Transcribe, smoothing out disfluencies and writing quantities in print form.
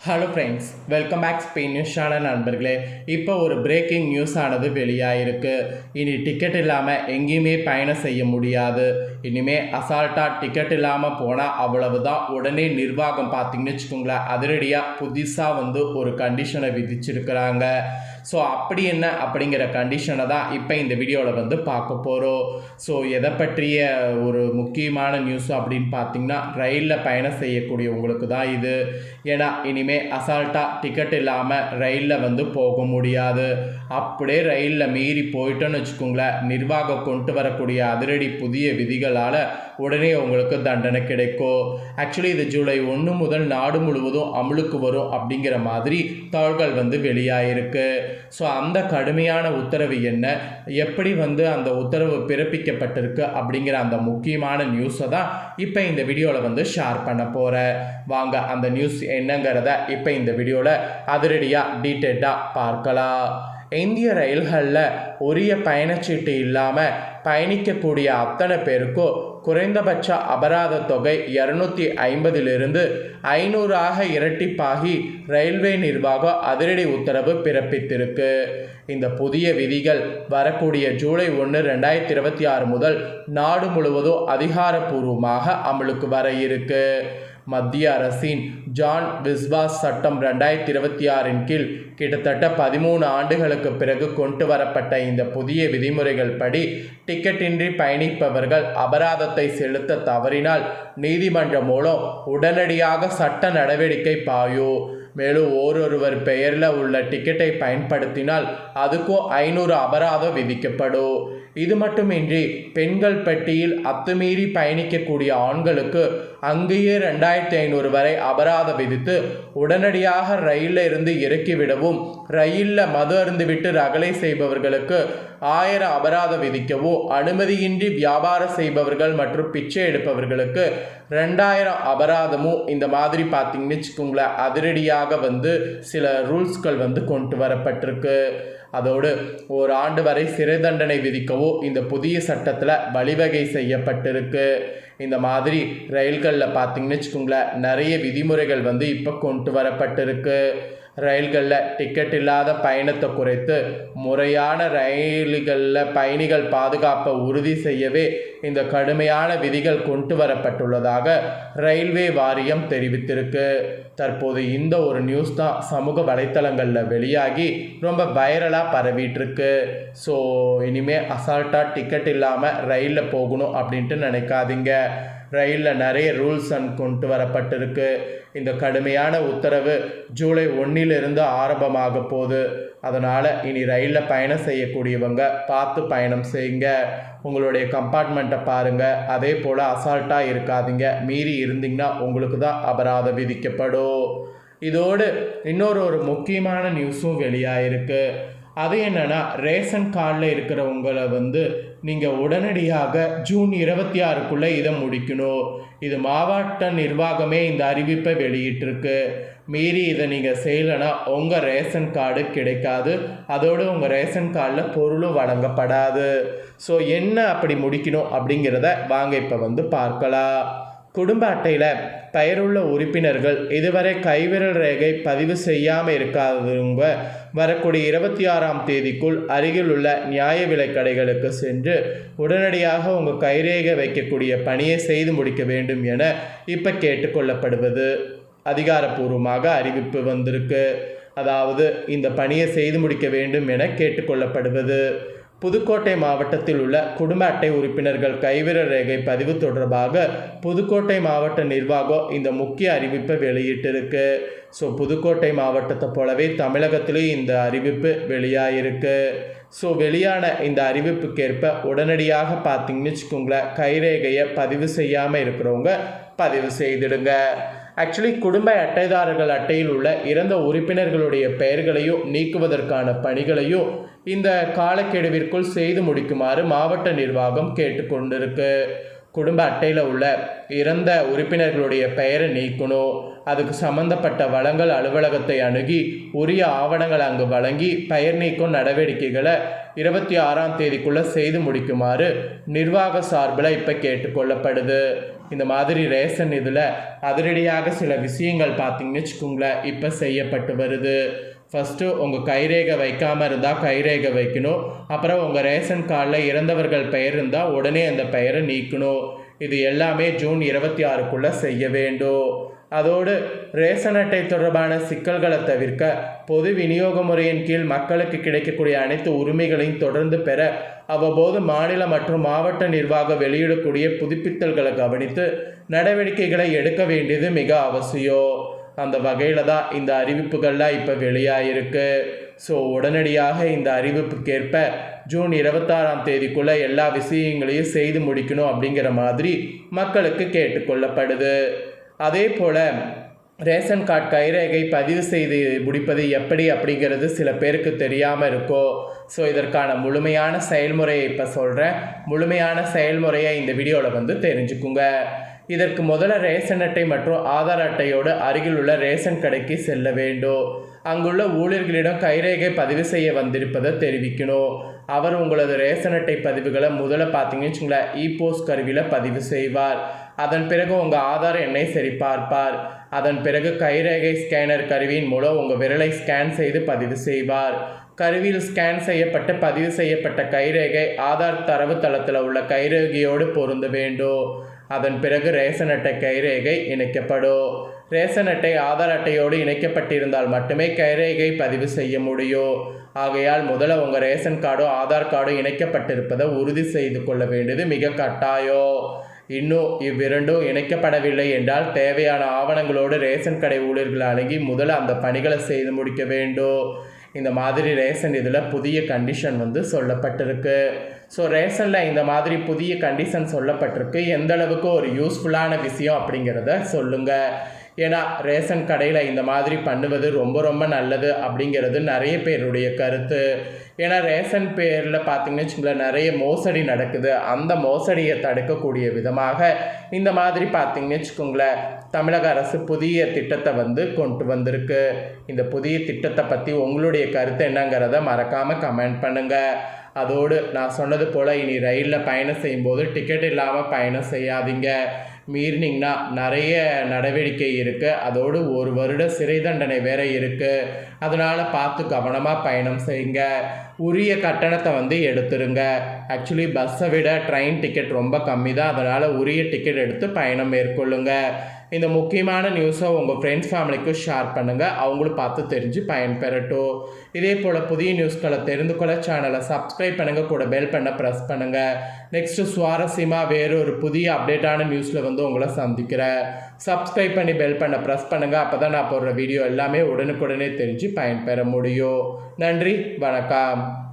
Hello friends, welcome back Spain news channel நண்பர்களே. இப்போ ஒரு பிரேக்கிங் நியூஸ் ஆனது வெளியாகிருக்கு. இனி டிக்கெட் இல்லாமல் எங்கேயுமே பயணம் செய்ய முடியாது. இனிமேல் அசால்ட்டாக டிக்கெட் இல்லாமல் போனால் அவ்வளவுதான். உடனே நிர்வாகம் பார்த்திங்கன்னு வச்சுக்கோங்களேன், அதிரடியாக புதுசாக ஒரு கண்டிஷனை விதிச்சிருக்கிறாங்க. ஸோ அப்படி என்ன அப்படிங்கிற கண்டிஷனை தான் இப்போ இந்த வீடியோவில் பார்க்க போகிறோம். ஸோ எதை பற்றிய ஒரு முக்கியமான நியூஸ் அப்படின்னு பார்த்திங்கன்னா, ரயிலில் பயணம் செய்யக்கூடியவங்களுக்கு தான் இது. ஏன்னா இனிமேல் அசால்ட்டாக டிக்கெட் இல்லாமல் ரயிலில் போக முடியாது. அப்படியே ரயிலில் மீறி போயிட்டோன்னு வச்சுக்கோங்களேன், நிர்வாகம் கொண்டு வரக்கூடிய அதிரடி புதிய விதிகளால் உடனே உங்களுக்கு தண்டனை கிடைக்கும். ஆக்சுவலி இது ஜூலை 1 முதல் நாடு முழுவதும் அமலுக்கு வரும் அப்படிங்கிற மாதிரி தகவல்கள் வெளியாகிருக்கு. ஸோ அந்த கடுமையான உத்தரவு என்ன, எப்படி அந்த உத்தரவு பிறப்பிக்கப்பட்டிருக்கு அப்படிங்கிற அந்த முக்கியமான நியூஸை தான் இப்போ இந்த வீடியோவில் ஷேர் பண்ண போகிறேன். வாங்க அந்த நியூஸ் என்னங்கிறத இப்போ இந்த வீடியோவில் அதிரடியாக டீட்டெயிலாக பார்க்கலாம். இந்திய ரயில்களில் உரிய பயணச்சீட்டு இல்லாமல் பயணிக்கக்கூடிய அத்தனை பேருக்கும் குறைந்தபட்ச அபராத தொகை 250 500 இரட்டிப்பாகி ரயில்வே நிர்வாகம் அதிரடி உத்தரவு பிறப்பித்திருக்கு. இந்த புதிய விதிகள் வரக்கூடிய ஜூலை 1, 2026 முதல் நாடு முழுவதும் அதிகாரப்பூர்வமாக அமலுக்கு வர இருக்கு. மத்திய அரசின் ஜான் விஸ்வாஸ் சட்டம் 2026 கீழ் கிட்டத்தட்ட 13 ஆண்டுகளுக்கு பிறகு கொண்டு வரப்பட்ட இந்த புதிய விதிமுறைகள் படி டிக்கெட்டின்றி பயணிப்பவர்கள் அபராதத்தை செலுத்த தவறினால் நீதிமன்றம் மூலம் உடனடியாக சட்ட நடவடிக்கை பாயும். மேலும் ஓரொருவர் பெயரில் உள்ள டிக்கெட்டை பயன்படுத்தினால் அதுக்கும் 500 அபராதம் விதிக்கப்படும். இது மட்டுமின்றி பெண்கள் பெட்டியில் அத்துமீறி பயணிக்கக்கூடிய ஆண்களுக்கு அங்கேயே 2500 வரை அபராதம் விதித்து உடனடியாக ரயிலில் இருந்து இறக்கிவிடவும், ரயிலில் மது அருந்துவிட்டு ரகளை செய்பவர்களுக்கு 1000 அபராதம் விதிக்கவும், அனுமதியின்றி வியாபாரம் செய்பவர்கள் மற்றும் பிச்சை எடுப்பவர்களுக்கு 2000 அபராதமும் இந்த மாதிரி பார்த்தீங்கன்னு வச்சுக்கோங்களேன், அதிரடியாக சில ரூல்ஸ்கள் கொண்டு வரப்பட்டிருக்கு. அதோடு 1 ஆண்டு வரை சிறை தண்டனை விதிக்கவும் இந்த புதிய சட்டத்தில் வழிவகை செய்யப்பட்டிருக்கு. இந்த மாதிரி ரயில்களில் பார்த்தீங்கன்னு வச்சுக்கோங்களேன், நிறைய விதிமுறைகள் இப்போ கொண்டு வரப்பட்டிருக்கு. ரயில்களில் டிக்கெட் இல்லாத பயணத்தை குறைத்து முறையான ரயில்களில் பயணிகள் பாதுகாப்பை உறுதி செய்யவே இந்த கடுமையான விதிகள் கொண்டு வரப்பட்டுள்ளதாக ரயில்வே வாரியம் தெரிவித்திருக்கு. தற்போது இந்த ஒரு நியூஸ் தான் சமூக வலைத்தளங்களில் வெளியாகி ரொம்ப வைரலாக பரவிட்டுருக்கு. ஸோ இனிமேல் அசால்ட்டாக டிக்கெட் இல்லாமல் ரயிலில் போகணும் அப்படின்ட்டு நினைக்காதீங்க. ரயிலில் நிறைய ரூல்ஸ் கொண்டு வரப்பட்டிருக்கு. இந்த கடுமையான உத்தரவு ஜூலை 1 ஆரம்பமாக போகுது. அதனால் இனி ரயிலில் பயணம் செய்யக்கூடியவங்க பார்த்து பயணம் செய்யுங்க. உங்களுடைய கம்பார்ட்மெண்ட்டை பாருங்கள். அதே போல் அசால்ட்டாக இருக்காதீங்க. மீறி இருந்தீங்கன்னா உங்களுக்கு தான் அபராதம் விதிக்கப்படும். இதோடு இன்னொரு முக்கியமான நியூஸும் வெளியாகிருக்கு. அது என்னென்னா, ரேஷன் கார்டில் இருக்கிறவங்களை நீங்கள் உடனடியாக ஜூன் 26க்குள்ளே இதை முடிக்கணும். இது மாவட்ட நிர்வாகமே இந்த அறிவிப்பை வெளியிட்டிருக்கு. மீறி இதை நீங்கள் செய்யலைன்னா உங்கள் ரேஷன் கார்டு கிடைக்காது. அதோடு உங்கள் ரேஷன் கார்டில் பொருளும் வழங்கப்படாது. ஸோ என்ன அப்படி முடிக்கணும் அப்படிங்கிறத வாங்க இப்போ பார்க்கலாம். குடும்ப அட்டையில் பெயருள்ள உறுப்பினர்கள் இதுவரை கைவிரல் ரேகை பதிவு செய்யாமல் இருக்காதவங்க வரக்கூடிய 26ஆம் தேதிக்குள் அருகில் உள்ள நியாய விலைக் கடைகளுக்கு சென்று உடனடியாக உங்கள் கைரேகை வைக்கக்கூடிய பணியை செய்து முடிக்க வேண்டும் என இப்போ கேட்டுக்கொள்ளப்படுவது அதிகாரப்பூர்வமாக அறிவிப்பு வந்திருக்கு. அதாவது இந்த பணியை செய்து முடிக்க வேண்டும் என கேட்டுக்கொள்ளப்படுவது. புதுக்கோட்டை மாவட்டத்தில் உள்ள குடும்ப அட்டை உறுப்பினர்கள் கைவிரல் ரேகை பதிவு தொடர்பாக புதுக்கோட்டை மாவட்ட நிர்வாகம் இந்த முக்கிய அறிவிப்பை வெளியிட்டிருக்கு. ஸோ புதுக்கோட்டை மாவட்டத்தை போலவே தமிழகத்திலேயும் இந்த அறிவிப்பு வெளியாகிருக்கு. ஸோ வெளியான இந்த அறிவிப்புக்கேற்ப உடனடியாக பார்த்தீங்கன்னு வச்சுக்கோங்களேன், கைரேகையை பதிவு செய்யாமல் இருக்கிறவங்க பதிவு செய்திடுங்க. ஆக்சுவலி குடும்ப அட்டைதாரர்கள் அட்டையில் உள்ள இறந்த உறுப்பினர்களுடைய பெயர்களையும் நீக்குவதற்கான பணிகளையும் இந்த காலக்கெடுவிற்குள் செய்து முடிக்குமாறு மாவட்ட நிர்வாகம் கேட்டுக்கொண்டிருக்கு. குடும்ப அட்டையில் உள்ள இறந்த உறுப்பினர்களுடைய பெயரை நீக்கணும். அதுக்கு சம்பந்தப்பட்ட வழங்கல் அலுவலகத்தை அணுகி உரிய ஆவணங்கள் அங்கு வழங்கி பெயர் நீக்கும் நடவடிக்கைகளை 26ஆம் தேதிக்குள்ளே செய்து முடிக்குமாறு நிர்வாக சார்பில் இப்போ கேட்டுக்கொள்ளப்படுது. இந்த மாதிரி ரேஷன் இதில் அதிரடியாக சில விஷயங்கள் பார்த்தீங்கன்னு வச்சுக்கோங்களேன் இப்போ செய்யப்பட்டு வருது. ஃபஸ்ட்டு உங்கள் கைரேகை வைக்காமல் இருந்தால் கைரேகை வைக்கணும். அப்புறம் உங்கள் ரேஷன் கார்டில் இறந்தவர்கள் பெயர் இருந்தால் உடனே அந்த பெயரை நீக்கணும். இது எல்லாமே ஜூன் 26க்குள்ளே செய்ய வேண்டும். அதோடு ரேஷன் அட்டை தொடர்பான சிக்கல்களை தவிர்க்க பொது விநியோக முறையின் கீழ் மக்களுக்கு கிடைக்கக்கூடிய அனைத்து உரிமைகளையும் தொடர்ந்து பெற அவ்வப்போது மாநில மற்றும் மாவட்ட நிர்வாகம் வெளியிடக்கூடிய புதுப்பித்தல்களை கவனித்து நடவடிக்கைகளை எடுக்க வேண்டியது மிக அவசியம். அந்த வகையில் தான் இந்த அறிவிப்புகள்லாம் இப்போ வெளியாகிருக்கு. ஸோ உடனடியாக இந்த அறிவிப்புக்கேற்ப ஜூன் 26ஆம் தேதிக்குள்ளே எல்லா விஷயங்களையும் செய்து முடிக்கணும் அப்படிங்கிற மாதிரி மக்களுக்கு கேட்டுக்கொள்ளப்படுது. அதே போல் ரேஷன் கார்டு கைரேகை பதிவு செய்து முடிப்பது எப்படி அப்படிங்கிறது சில பேருக்கு தெரியாமல் இருக்கும். ஸோ இதற்கான முழுமையான செயல்முறையை இப்போ சொல்கிறேன். முழுமையான செயல்முறையை இந்த வீடியோவில் தெரிஞ்சுக்குங்க. இதற்கு முதல்ல ரேஷன் அட்டை மற்றும் ஆதார் அட்டையோடு அருகில் உள்ள ரேஷன் கடைக்கு செல்ல வேண்டும். அங்குள்ள ஊழியர்களிடம் கைரேகை பதிவு செய்ய வந்திருப்பதை தெரிவிக்கணும். அவர் உங்களது ரேஷன் அட்டை பதிவுகளை முதல்ல பார்த்தீங்கன்னு வச்சுங்களேன் இ-போஸ்ட் கருவியில் பதிவு செய்வார். அதன் பிறகு உங்கள் ஆதார் எண்ணை சரிபார்ப்பார். அதன் பிறகு கைரேகை ஸ்கேனர் கருவியின் மூலம் உங்கள் விரலை ஸ்கேன் செய்து பதிவு செய்வார். கருவியில் ஸ்கேன் செய்யப்பட்டு பதிவு செய்யப்பட்ட கைரேகை ஆதார் தரவு தளத்தில் உள்ள கைரேகையோடு பொருந்த வேண்டும். அதன் பிறகு ரேஷன் அட்டை கைரேகை இணைக்கப்படும். ரேஷன் அட்டை ஆதார் அட்டையோடு இணைக்கப்பட்டிருந்தால் மட்டுமே கைரேகை பதிவு செய்ய முடியும். ஆகையால் முதல்ல உங்கள் ரேஷன் கார்டோ ஆதார் கார்டோ இணைக்கப்பட்டிருப்பதை உறுதி செய்து கொள்ள வேண்டியது மிக கட்டாயம். இன்னும் இவ்விரண்டும் இணைக்கப்படவில்லை என்றால் தேவையான ஆவணங்களோடு ரேஷன் கடை ஊழியர்கள் அணுகி முதல்ல அந்த பணிகளை செய்து முடிக்க வேண்டும். இந்த மாதிரி ரேஷன் இதில் புதிய கண்டிஷன் சொல்லப்பட்டிருக்கு. ஸோ ரேஷனில் இந்த மாதிரி புதிய கண்டிஷன் சொல்லப்பட்டிருக்கு. எந்த அளவுக்கு ஒரு யூஸ்ஃபுல்லான விஷயம் அப்படிங்கிறத சொல்லுங்கள். ஏன்னா ரேஷன் கடையில் இந்த மாதிரி பண்ணுவது ரொம்ப ரொம்ப நல்லது அப்படிங்கிறது நிறைய பேருடைய கருத்து. ஏன்னா ரேஷன் பேரில் பார்த்திங்கன்னு வச்சுங்களேன் நிறைய மோசடி நடக்குது. அந்த மோசடியை தடுக்கக்கூடிய விதமாக இந்த மாதிரி பார்த்திங்கன்னு வச்சுக்கோங்களேன் தமிழக அரசு புதிய திட்டத்தை கொண்டு வந்திருக்கு. இந்த புதிய திட்டத்தை பற்றி உங்களுடைய கருத்து என்னங்கிறத மறக்காமல் கமெண்ட் பண்ணுங்கள். அதோடு நான் சொன்னது போல் இனி ரயிலில் பயணம் செய்யும்போது டிக்கெட் இல்லாமல் பயணம் செய்யாதீங்க. மீறினீங்கன்னா நிறைய நடவடிக்கை இருக்குது. அதோடு 1 வருட சிறை தண்டனை வேற இருக்குது. அதனால் பார்த்து கவனமாக பயணம் செய்யுங்க. உரிய கட்டணத்தை எடுத்துருங்க. ஆக்சுவலி பஸ்ஸை விட ட்ரெயின் டிக்கெட் ரொம்ப கம்மி தான். அதனால் உரிய டிக்கெட் எடுத்து பயணம் மேற்கொள்ளுங்க. இந்த முக்கியமான நியூஸை உங்கள் ஃப்ரெண்ட்ஸ் ஃபேமிலிக்கும் ஷேர் பண்ணுங்கள். அவங்களும் பார்த்து தெரிஞ்சு பயன்பெறட்டும். இதே போல் புதிய நியூஸ்களை தெரிந்து கொள்ள சேனலை சப்ஸ்கிரைப் பண்ணுங்கள். கூட பெல் பண்ண ப்ரெஸ் பண்ணுங்கள். நெக்ஸ்ட்டு சுவாரஸ்யமாக வேறொரு புதிய அப்டேட்டான நியூஸில் உங்களை சந்திக்கிறேன். சப்ஸ்கிரைப் பண்ணி பெல் பண்ண ப்ரெஸ் பண்ணுங்கள். அப்போ தான் நான் போடுற வீடியோ எல்லாமே உடனுக்குடனே தெரிஞ்சு பயன்பெற முடியும். நன்றி, வணக்கம்.